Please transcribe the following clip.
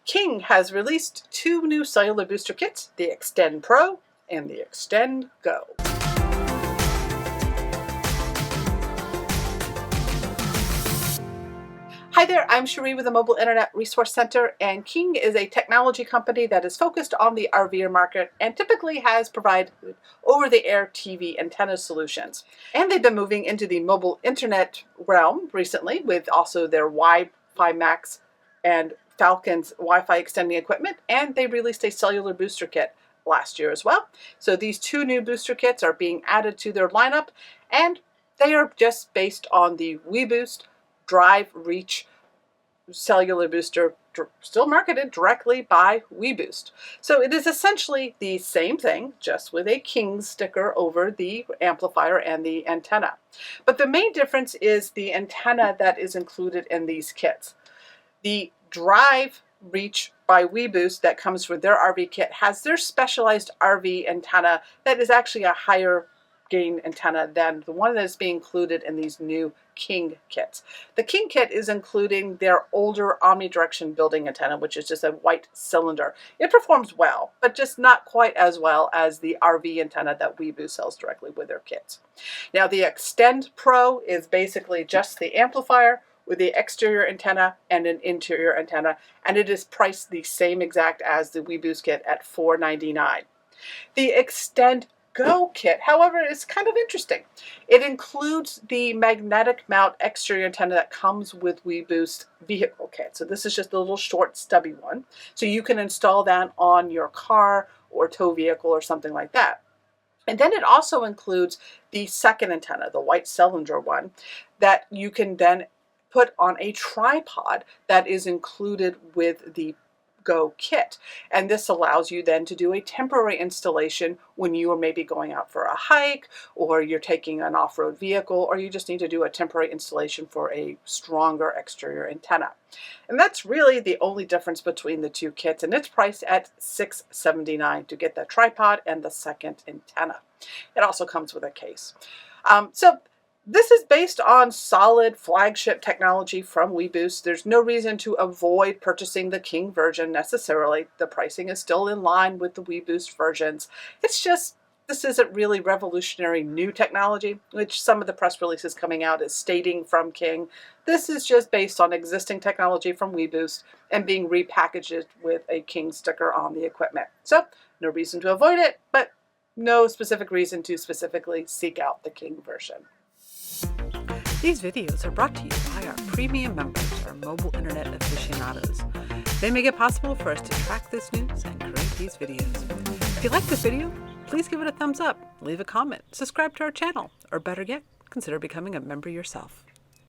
King has released two new cellular booster kits, the Extend Pro and the Extend Go. Hi there, I'm Cherie with the Mobile Internet Resource Center, and King is a technology company that is focused on the RVer market and typically has provided over-the-air TV antenna solutions. And they've been moving into the mobile internet realm recently with also their WiFiMax and Falcon's Wi-Fi extending equipment, and they released a cellular booster kit last year as well. So these two new booster kits are being added to their lineup, and they are just based on the weBoost Drive Reach cellular booster, still marketed directly by weBoost. So it is essentially the same thing, just with a King sticker over the amplifier and the antenna. But the main difference is the antenna that is included in these kits. The Drive Reach by weBoost that comes with their RV kit has their specialized RV antenna that is actually a higher gain antenna than the one that is being included in these new King kits. The King kit is including their older omnidirection building antenna, which is just a white cylinder. It performs well, but just not quite as well as the RV antenna that weBoost sells directly with their kits. Now the Extend Pro is basically just the amplifier with the exterior antenna and an interior antenna, and it is priced the same exact as the weBoost kit at $499. The Extend Go kit, however, is kind of interesting. It includes the magnetic mount exterior antenna that comes with weBoost vehicle kit. So this is just a little short stubby one. So you can install that on your car or tow vehicle or something like that. And then it also includes the second antenna, the white cylinder one, that you can then put on a tripod that is included with the Go kit. And this allows you then to do a temporary installation when you are maybe going out for a hike, or you're taking an off-road vehicle, or you just need to do a temporary installation for a stronger exterior antenna. And that's really the only difference between the two kits, and it's priced at $679 to get the tripod and the second antenna. It also comes with a case. This is based on solid flagship technology from weBoost. There's no reason to avoid purchasing the King version necessarily. The pricing is still in line with the weBoost versions. It's just, this isn't really revolutionary new technology, which some of the press releases coming out is stating from King. This is just based on existing technology from weBoost and being repackaged with a King sticker on the equipment. So no reason to avoid it, but no specific reason to specifically seek out the King version. These videos are brought to you by our premium members, our mobile internet aficionados. They make it possible for us to track this news and create these videos. If you like this video, please give it a thumbs up, leave a comment, subscribe to our channel, or better yet, consider becoming a member yourself.